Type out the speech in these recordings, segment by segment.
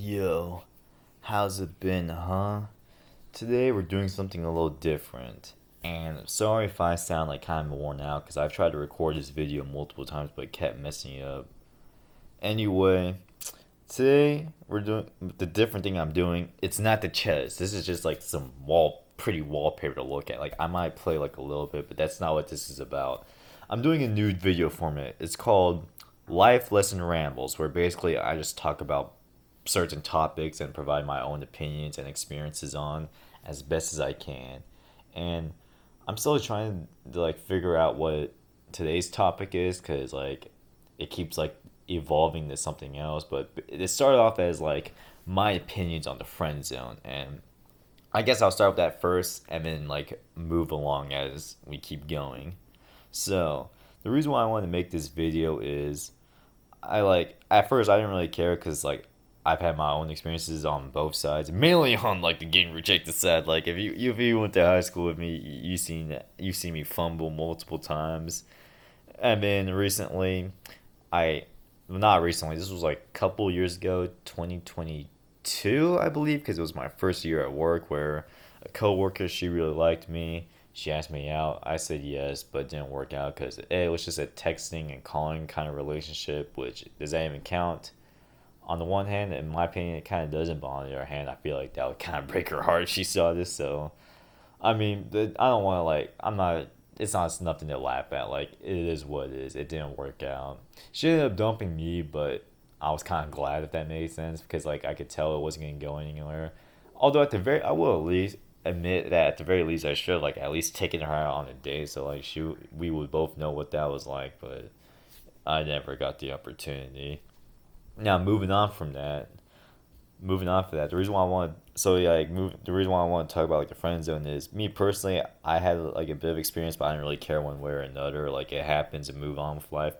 Yo, how's it been, huh? Today we're doing something a little different. And sorry if I sound like kind of worn out because I've tried to record this video multiple times but it kept messing up. Anyway, today we're doing the different thing I'm doing. It's not the chest. This is just like some pretty wallpaper to look at. Like I might play like a little bit, but that's not what this is about. I'm doing a new video format. It's called Life Lesson Rambles, where basically I just talk about certain topics and provide my own opinions and experiences on as best as I can. And I'm still trying to like figure out what today's topic is because like it keeps like evolving to something else. But it started off as like my opinions on the friend zone, and I guess I'll start with that first and then like move along as we keep going. So the reason why I wanted to make this video is I like at first I didn't really care because like I've had my own experiences on both sides, mainly on like the getting rejected side. Like if you went to high school with me, you seen me fumble multiple times, and then recently, I not recently. This was like a couple years ago, 2022, I believe, because it was my first year at work where a coworker she really liked me. She asked me out. I said yes, but it didn't work out because it was just a texting and calling kind of relationship. Which does that even count? On the one hand, in my opinion, it kind of doesn't. But on the other hand, I feel like that would kind of break her heart if she saw this. So, I mean, I don't want to like. I'm not. It's not nothing to laugh at. Like it is what it is. It didn't work out. She ended up dumping me, but I was kind of glad if that made sense because like I could tell it wasn't gonna go anywhere. Although at the very, I will at least admit that at the very least I should have like at least taken her out on a date so like we would both know what that was like. But I never got the opportunity. Now moving on for that, the reason why I want so yeah, like move the reason why I want to talk about like the friend zone is me personally. I had like a bit of experience, but I didn't really care one way or another. Like it happens and move on with life.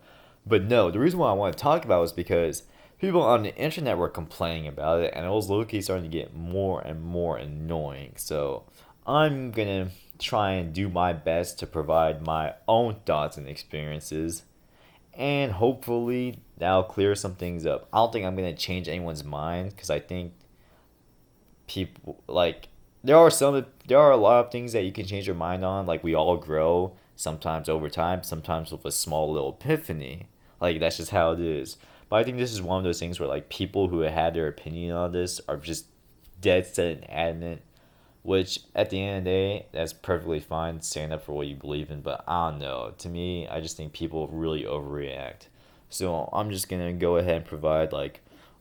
But no, the reason why I want to talk about it is because people on the internet were complaining about it, and it was low-key starting to get more and more annoying. So I'm gonna try and do my best to provide my own thoughts and experiences, and hopefully that'll clear some things up. I don't think I'm gonna change anyone's mind because I think people like there are a lot of things that you can change your mind on. Like we all grow sometimes over time, sometimes with a small little epiphany. Like that's just how it is. But I think this is one of those things where like people who had their opinion on this are just dead set and adamant. Which at the end of the day, that's perfectly fine. Stand up for what you believe in. But I don't know. To me, I just think people really overreact. So I'm just gonna go ahead and provide like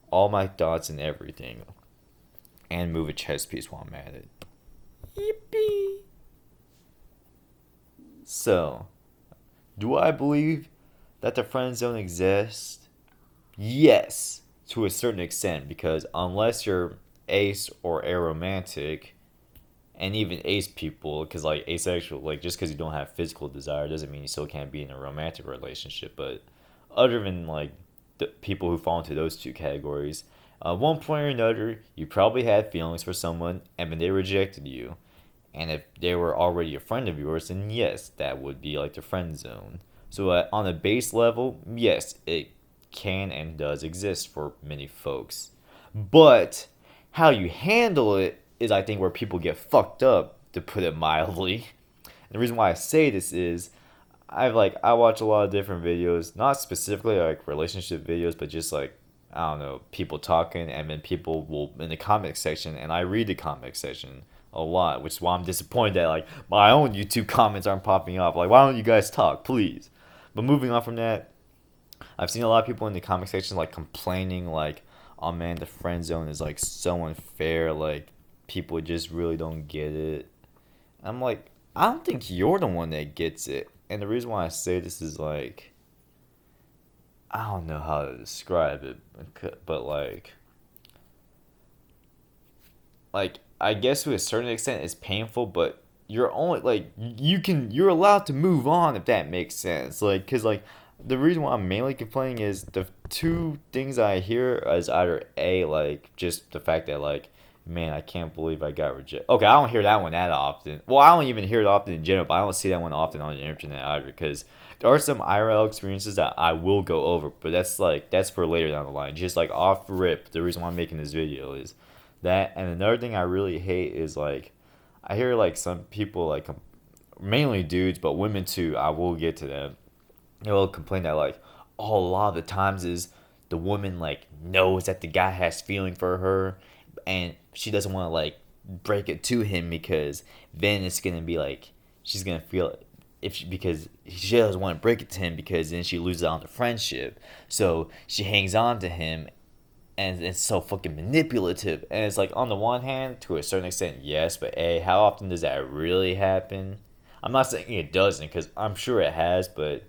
all my thoughts and everything, and move a chess piece while I'm at it. Yippee! So, do I believe that the friend zone exists? Yes, to a certain extent, because unless you're ace or aromantic, and even ace people, because like asexual, like just because you don't have physical desire doesn't mean you still can't be in a romantic relationship. But other than like the people who fall into those two categories, at one point or another, you probably had feelings for someone, and then they rejected you. And if they were already a friend of yours, then yes, that would be like the friend zone. So on a base level, yes, it can and does exist for many folks. But how you handle it is, I think, where people get fucked up, to put it mildly. And the reason why I say this is I watch a lot of different videos, not specifically like relationship videos, but just like I don't know, people talking, and then people will in the comment section, and I read the comment section a lot, which is why I'm disappointed that like my own YouTube comments aren't popping up. Like, why don't you guys talk, please? But moving on from that, I've seen a lot of people in the comment section like complaining, like, "Oh man, the friend zone is like so unfair. Like, people just really don't get it." I'm like, I don't think you're the one that gets it. And the reason why I say this is like, I don't know how to describe it, but like I guess to a certain extent it's painful, but you're only like you're allowed to move on if that makes sense. Like, cause like the reason why I'm mainly complaining is the two things I hear is either a like just the fact that like, man, I can't believe I got rejected. Okay, I don't hear that one that often. Well, I don't even hear it often in general, but I don't see that one often on the internet either. Because there are some IRL experiences that I will go over, but that's for later down the line. Just like off rip, the reason why I'm making this video is that, and another thing I really hate is like I hear like some people like mainly dudes, but women too. I will get to them. They'll complain that like, oh, a lot of the times is the woman like knows that the guy has feeling for her, and she doesn't want to like break it to him because then it's gonna be like she's gonna feel if she, because she doesn't want to break it to him because then she loses out on the friendship. So she hangs on to him, and it's so fucking manipulative. And it's like on the one hand, to a certain extent, yes, but how often does that really happen? I'm not saying it doesn't, because I'm sure it has, but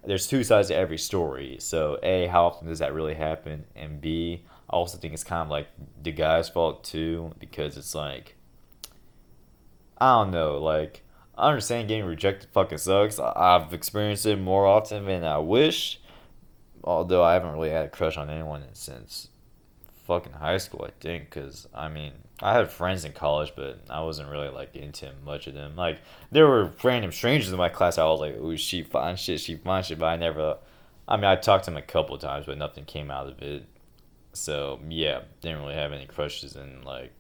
there's two sides to every story. So how often does that really happen? And B, I also think it's kind of like the guy's fault too, because it's like I don't know, like I understand getting rejected fucking sucks. I've experienced it more often than I wish. Although I haven't really had a crush on anyone since fucking high school, I think, because I mean, I had friends in college, but I wasn't really like into much of them. Like, there were random strangers in my class. I was like, "Ooh, she fine shit," but I never. I mean, I talked to them a couple times, but nothing came out of it. So yeah, didn't really have any crushes in like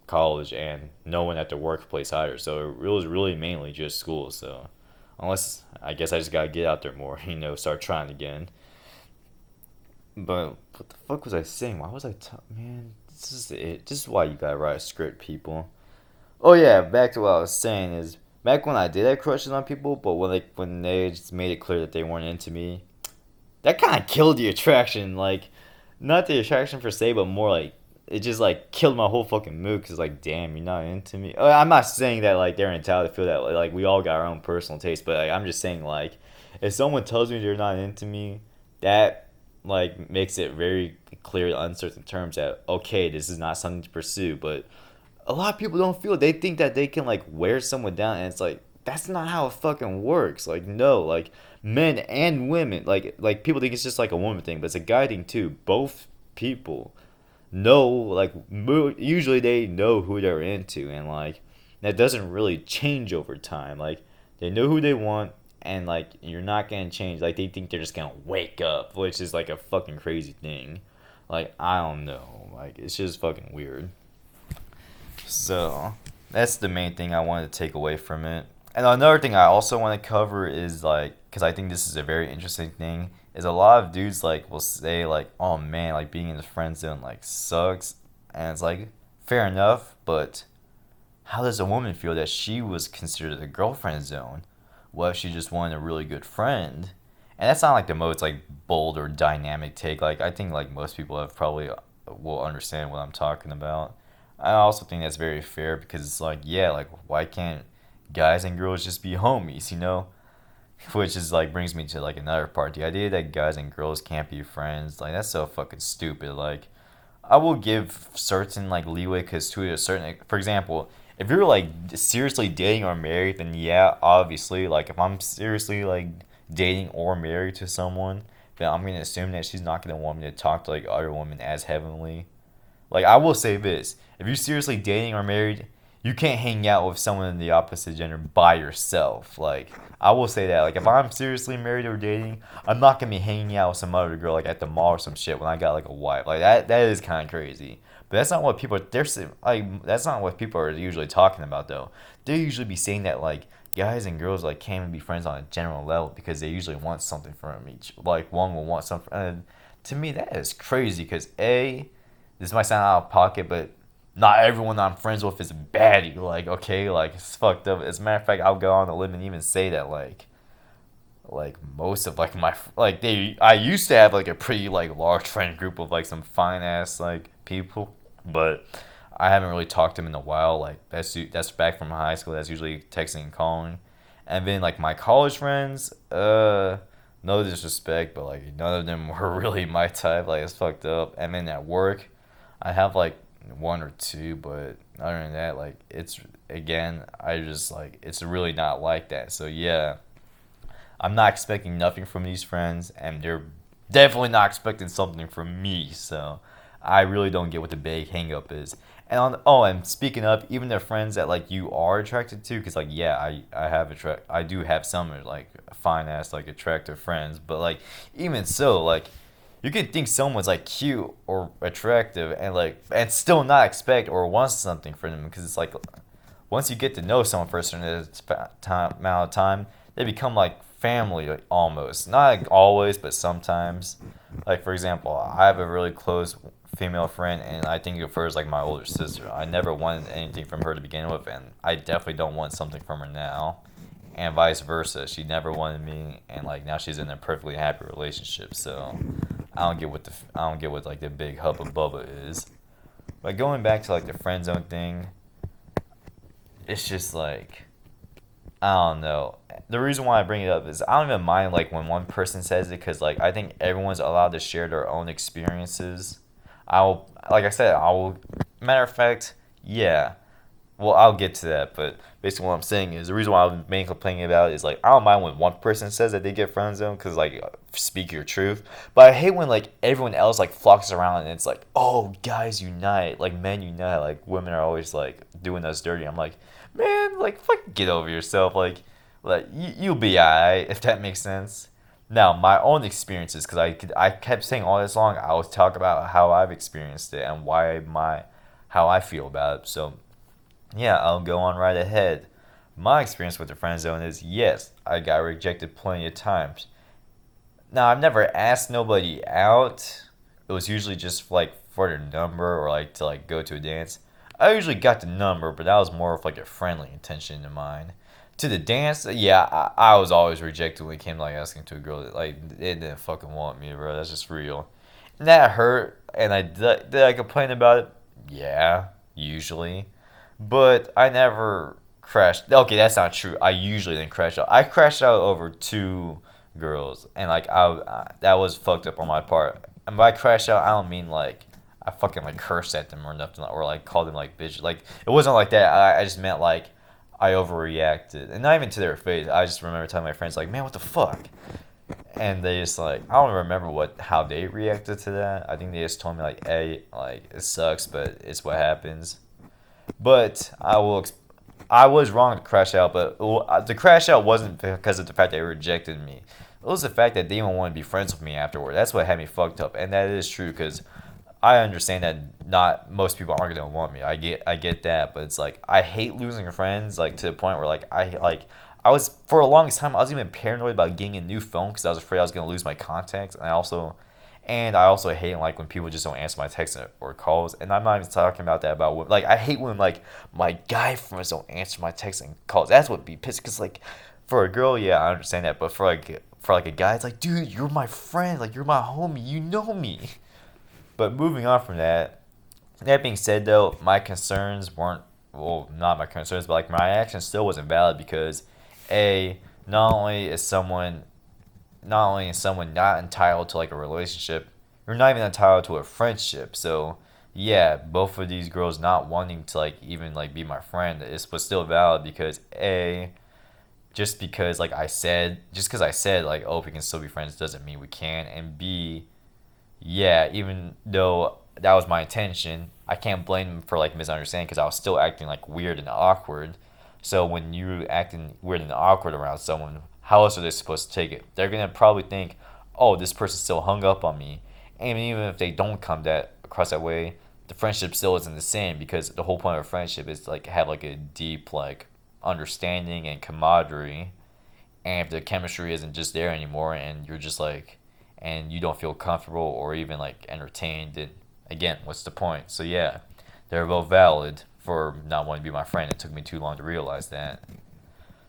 college, and no one at the workplace either. So it was really mainly just school. So unless I guess I just gotta get out there more, start trying again. But what the fuck was I saying? Why was man? This is it. This is why you gotta write a script, people. Oh yeah, back to what I was saying is back when I did have crushes on people, but when they just made it clear that they weren't into me, that kind of killed the attraction. Like, not the attraction per se, but more like it just like killed my whole fucking mood. Cause like, damn, you're not into me. I'm not saying that like they're entitled to feel that. Like we all got our own personal taste, but like, I'm just saying like, if someone tells me they're not into me, that like makes it very clear in uncertain terms that okay, this is not something to pursue. But a lot of people don't feel it. They think that they can like wear someone down, and it's like that's not how it fucking works. Like no, like men and women, like people think it's just like a woman thing, but it's a guy thing too. Both people know like usually they know who they're into, and like that doesn't really change over time. Like they know who they want, and like you're not gonna change. Like they think they're just gonna wake up, which is like a fucking crazy thing. Like I don't know, like it's just fucking weird. So that's the main thing I wanted to take away from it. And another thing I also want to cover is like, because I think this is a very interesting thing, is a lot of dudes like will say like, oh man, like being in the friend zone like sucks, and it's like fair enough, but how does a woman feel that she was considered a girlfriend zone? What if she just wanted a really good friend? And that's not like the most like bold or dynamic take. Like I think like most people have probably will understand what I'm talking about. I also think that's very fair because it's like, yeah, like why can't guys and girls just be homies? Which is like brings me to like another part. The idea that guys and girls can't be friends, like that's so fucking stupid. Like I will give certain like leeway because to a certain, for example, if you're like seriously dating or married, then yeah, obviously, like if I'm seriously like dating or married to someone, then I'm gonna assume that she's not gonna want me to talk to like other women as heavenly. Like I will say this: if you're seriously dating or married, you can't hang out with someone in the opposite gender by yourself. Like I will say that. Like if I'm seriously married or dating, I'm not gonna be hanging out with some other girl like at the mall or some shit when I got like a wife. Like that is kind of crazy. But that's not what people like. That's not what people are usually talking about though. They usually be saying that like guys and girls like can't even be friends on a general level because they usually want something from each. Like one will want something. And to me, that is crazy because this might sound out of pocket, but not everyone I'm friends with is a baddie. Like, okay, like it's fucked up. As a matter of fact, I'll go on a limb and even say that like most of like I used to have like a pretty like large friend group of like some fine ass like people, but I haven't really talked to them in a while. Like that's back from high school. That's usually texting and calling, and then like my college friends, no disrespect, but like none of them were really my type. Like it's fucked up. And then at work, I have like one or two, but other than that, like it's again, I just like it's really not like that. So yeah, I'm not expecting nothing from these friends, and they're definitely not expecting something from me. So I really don't get what the big hang up is. And speaking of, even the friends that like you are attracted to, because like yeah, I do have some like fine ass like attractive friends, but like even so, like you could think someone's like cute or attractive and like and still not expect or want something from them because it's like once you get to know someone for a certain amount of time, they become like family like, almost. Not like always, but sometimes. Like for example, I have a really close female friend, and I think of her as like my older sister. I never wanted anything from her to begin with, and I definitely don't want something from her now. And vice versa, she never wanted me, and like now she's in a perfectly happy relationship. So I don't get what like the big hubba bubba is. But going back to like the friend zone thing, it's just like I don't know. The reason why I bring it up is I don't even mind like when one person says it because like I think everyone's allowed to share their own experiences. Like I said, I will. Matter of fact, yeah. Well, I'll get to that, but basically what I'm saying is the reason why I'm mainly complaining about it is like I don't mind when one person says that they get friend zoned because like speak your truth, but I hate when like everyone else like flocks around and it's like oh guys unite, like men unite, like women are always like doing us dirty. I'm like man, like fucking get over yourself, like you'll be alright if that makes sense. Now my own experiences because I kept saying all this long I was talk about how I've experienced it and why my how I feel about it. So yeah, I'll go on right ahead. My experience with the friend zone is yes, I got rejected plenty of times. Now, I've never asked nobody out. It was usually just like for their number or like to like go to a dance. I usually got the number, but that was more of like a friendly intention in mind. To the dance, yeah, I was always rejected when it came to like asking to a girl that like it didn't fucking want me, bro. That's just real. And that hurt, and did I complain about it? Yeah, usually. But I never crashed. Okay, that's not true. I usually didn't crash out. I crashed out over two girls, and like that was fucked up on my part. And by crash out, I don't mean like I fucking like cursed at them or nothing, or like called them like bitch. Like it wasn't like that. I just meant like I overreacted, and not even to their face. I just remember telling my friends like, "Man, what the fuck." And they just like I don't remember what how they reacted to that. I think they just told me like, "Hey, like it sucks, but it's what happens." But I was wrong to crash out, but the crash out wasn't because of the fact they rejected me. It was the fact that they didn't want to be friends with me afterward. That's what had me fucked up, and that is true because I understand that not most people aren't gonna want me. I get that, but it's like I hate losing friends like to the point where I was for a longest time I was even paranoid about getting a new phone because I was afraid I was gonna lose my contacts, and I also hate like when people just don't answer my texts or calls. And I'm not even talking about that about women. Like I hate when like my guy friends don't answer my texts and calls. That's what be pissed. Cause like for a girl, yeah, I understand that. But for like a guy, it's like, dude, you're my friend. Like you're my homie. You know me. But moving on from that. That being said, though, my concerns weren't well, not my concerns, but like my action still wasn't valid because, a not only is someone not entitled to like a relationship, you're not even entitled to a friendship. So yeah, both of these girls not wanting to like even like be my friend is was still valid because a just because I said like oh we can still be friends doesn't mean we can, and b yeah even though that was my intention I can't blame them for like misunderstanding because I was still acting like weird and awkward. So when you're acting weird and awkward around someone, how else are they supposed to take it? They're gonna probably think, "Oh, this person's still hung up on me," and even if they don't come that across that way, the friendship still isn't the same because the whole point of a friendship is to like have like a deep like understanding and camaraderie. And if the chemistry isn't just there anymore, and you're just like, and you don't feel comfortable or even like entertained, then again, what's the point? So yeah, they're both valid for not wanting to be my friend. It took me too long to realize that.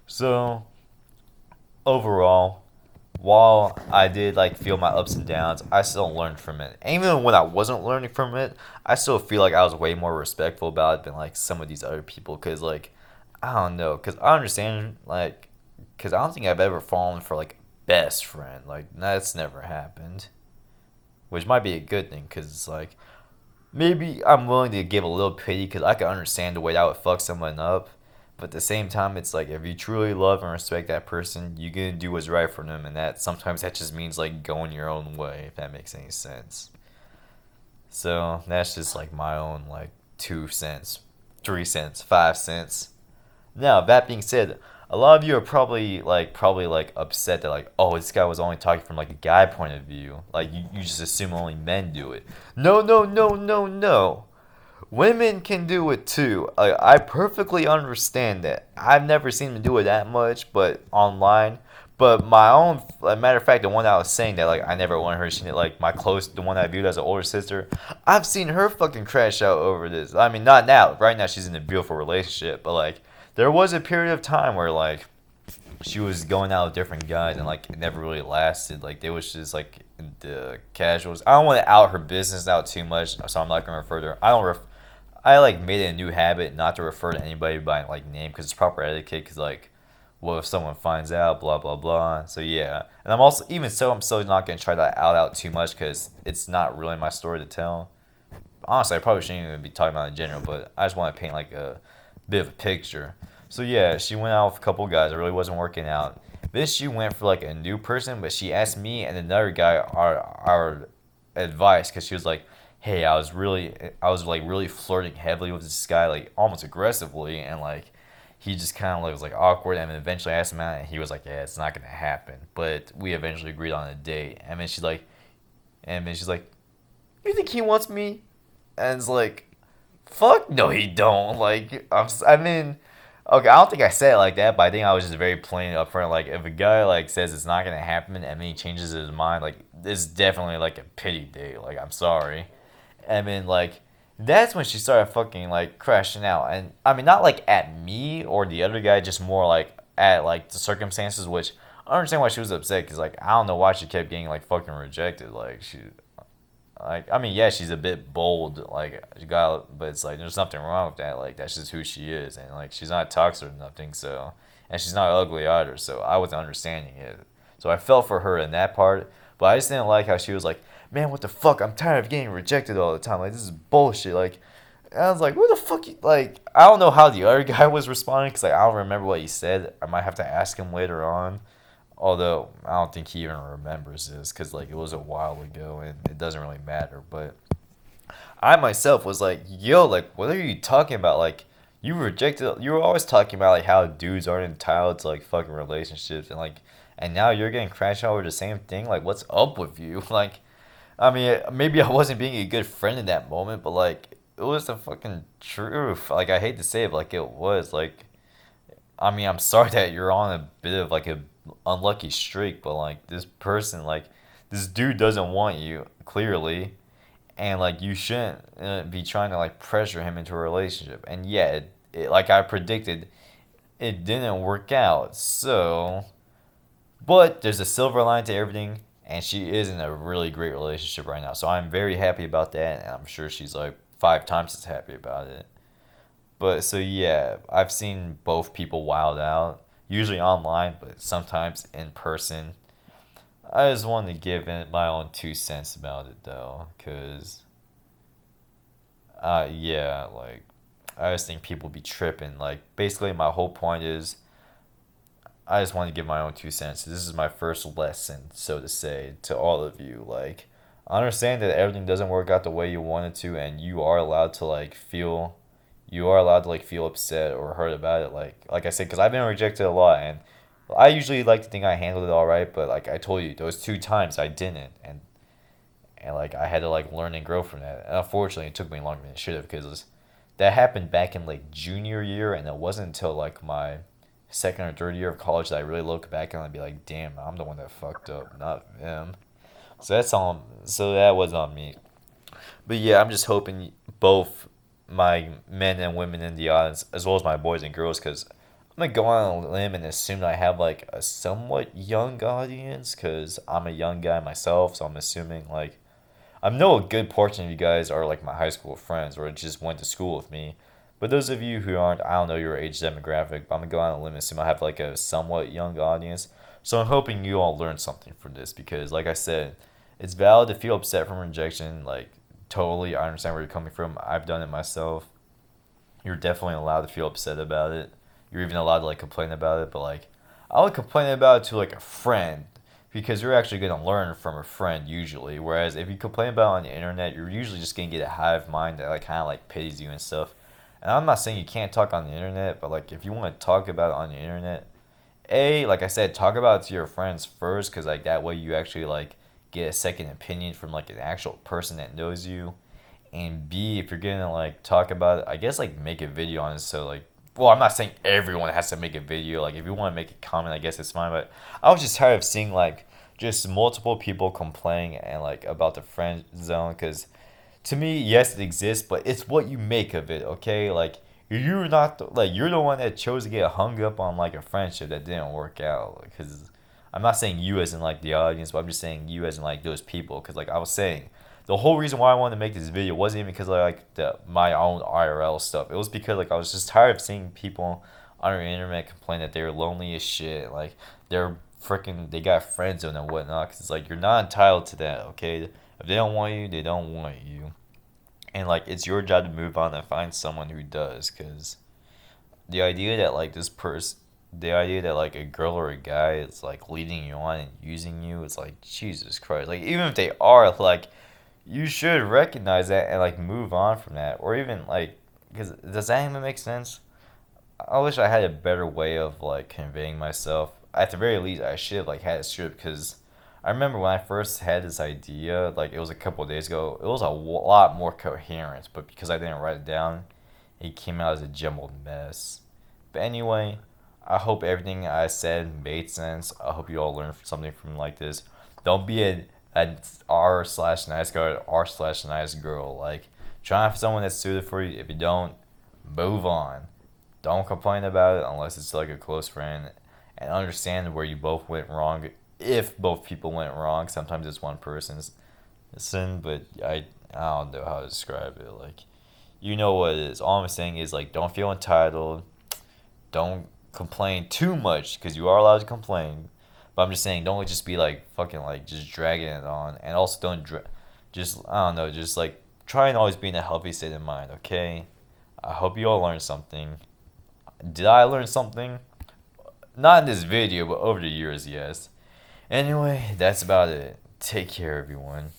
So overall, while I did like feel my ups and downs, I still learned from it. And even when I wasn't learning from it, I still feel like I was way more respectful about it than like some of these other people. Cause like I don't know, cause I understand like, cause I don't think I've ever fallen for like best friend. Like that's never happened, which might be a good thing. Cause it's like maybe I'm willing to give a little pity because I can understand the way that would fuck someone up. But at the same time, it's like if you truly love and respect that person, you're gonna do what's right for them, and that sometimes that just means like going your own way, if that makes any sense. So that's just like my own like 2 cents, 3 cents, 5 cents. Now that being said, a lot of you are probably upset that like, oh, this guy was only talking from like a guy point of view. Like you just assume only men do it. No, no, no, no, no. Women can do it too. I perfectly understand that. I've never seen them do it that much, but online. But my own, a matter of fact, the one I was saying that like I never wanted her. She like my close, the one I viewed as an older sister. I've seen her fucking crash out over this. I mean, not now. Right now, she's in a beautiful relationship, but like there was a period of time where like she was going out with different guys and like it never really lasted. Like they was just like the casuals. I don't want to out her business out too much, so I'm not gonna refer to her. I like made it a new habit not to refer to anybody by like name because it's proper etiquette. Because like, what if someone finds out? Blah blah blah. So yeah, and I'm also even so I'm still not gonna try to out too much because it's not really my story to tell. Honestly, I probably shouldn't even be talking about it in general, but I just want to paint like a bit of a picture. So yeah, she went out with a couple guys. It really wasn't working out. Then she went for like a new person, but she asked me and another guy our advice because she was like, "Hey, I was like really flirting heavily with this guy, like almost aggressively, and like he just kind of like was like awkward. And then eventually I asked him out, and he was like, "Yeah, it's not gonna happen." But we eventually agreed on a date. And then she's like, "You think he wants me?" And it's like, fuck no, he don't. Like, I mean, okay, I don't think I said it like that, but I think I was just very plain upfront. Like, if a guy like says it's not gonna happen and then he changes his mind, like, it's definitely like a pity date. Like, I'm sorry. I mean, like, that's when she started fucking like crashing out, and I mean, not like at me or the other guy, just more like at like the circumstances, which I understand why she was upset because like I don't know why she kept getting like fucking rejected. Like, I mean, yeah, she's a bit bold, like, she got, but it's like, there's nothing wrong with that. Like, that's just who she is. And, like, she's not toxic or nothing, so, and she's not ugly either, so I wasn't understanding it. So I felt for her in that part, but I just didn't like how she was like, man, what the fuck? I'm tired of getting rejected all the time. Like, this is bullshit. Like, and I was like, what the fuck? Like, I don't know how the other guy was responding, because, like, I don't remember what he said. I might have to ask him later on. Although I don't think he even remembers this because like it was a while ago and it doesn't really matter. But I myself was like, yo, like what are you talking about? Like you rejected. You were always talking about like how dudes aren't entitled to like fucking relationships and now you're getting crashed over the same thing. Like what's up with you? Like I mean maybe I wasn't being a good friend in that moment, but like it was the fucking truth. Like I hate to say it, but, like it was like I mean, I'm sorry that you're on a bit of like a unlucky streak, but like this person, like this dude doesn't want you clearly, and like you shouldn't be trying to like pressure him into a relationship. And yeah, like I predicted, it didn't work out. So, but there's a silver line to everything, and she is in a really great relationship right now. So I'm very happy about that, and I'm sure she's like 5 times as happy about it. But so yeah, I've seen both people wild out, usually online, but sometimes in person. I just wanted to give in my own 2 cents about it though, cause yeah, like I just think people be tripping. Like basically, my whole point is I just want to give my own 2 cents. This is my first lesson, so to say, to all of you. Like, I understand that everything doesn't work out the way you want it to, and you are allowed to feel upset or hurt about it. Like I said, because I've been rejected a lot, and I usually like to think I handled it all right. But like I told you, those 2 times I didn't, and like I had to like learn and grow from that. And unfortunately, it took me longer than it should have because that happened back in like junior year, and it wasn't until like my second or third year of college that I really look back and I'd be like, damn, I'm the one that fucked up, not him. So that's all. So that was on me. But yeah, I'm just hoping both my men and women in the audience, as well as my boys and girls, because I'm gonna go on a limb and assume that I have like a somewhat young audience, because I'm a young guy myself. So I'm assuming like I know a good portion of you guys are like my high school friends or just went to school with me. But those of you who aren't, I don't know your age demographic, but I'm gonna go on a limb and assume I have like a somewhat young audience. So I'm hoping you all learn something from this because, like I said, it's valid to feel upset from rejection. Like, totally, I understand where you're coming from. I've done it myself. You're definitely allowed to feel upset about it. You're even allowed to like complain about it, but like, I would complain about it to like a friend because you're actually gonna learn from a friend usually. Whereas if you complain about it on the internet, you're usually just gonna get a hive mind that like kind of like pities you and stuff. And I'm not saying you can't talk on the internet, but like if you want to talk about it on the internet, like I said, talk about it to your friends first, because like that way you actually like get a second opinion from like an actual person that knows you. And B, if you're gonna like talk about it, I guess like make a video on it. So like, well, I'm not saying everyone has to make a video. Like if you want to make a comment, I guess it's fine. But I was just tired of seeing like just multiple people complaining and like about the friend zone. Because to me, yes, it exists, but it's what you make of it. Okay, like you're not like you're the one that chose to get hung up on like a friendship that didn't work out. Because I'm not saying you as in like the audience, but I'm just saying you as in like those people. Because like I was saying, the whole reason why I wanted to make this video wasn't even because of like my own IRL stuff. It was because like I was just tired of seeing people on the internet complain that they're lonely as shit. Like they got friendzone and whatnot. Cause it's like you're not entitled to that. Okay, if they don't want you, they don't want you. And like it's your job to move on and find someone who does. Cause the idea that like the idea that like a girl or a guy is like leading you on and using you is like Jesus Christ. Like even if they are, like you should recognize that and like move on from that, or even like, because does that even make sense? I wish I had a better way of like conveying myself. At the very least, I should have like had a script, because I remember when I first had this idea, like it was a couple of days ago. It was a lot more coherent, but because I didn't write it down, it came out as a jumbled mess. But anyway, I hope everything I said made sense. I hope you all learned something from like this. Don't be a r/nice guy or r/nice girl. Like, try for someone that's suited for you. If you don't, move on. Don't complain about it unless it's like a close friend, and understand where you both went wrong. If both people went wrong, sometimes it's one person's sin, but I don't know how to describe it. Like, you know what it is. All I'm saying is like, don't feel entitled. Don't complain too much, because you are allowed to complain. But I'm just saying, don't just be like fucking like just dragging it on, and also don't just I don't know, just like try and always be in a healthy state of mind. Okay, I hope you all learned something. Did I learn something? Not in this video, but over the years, yes. Anyway, that's about it. Take care, everyone.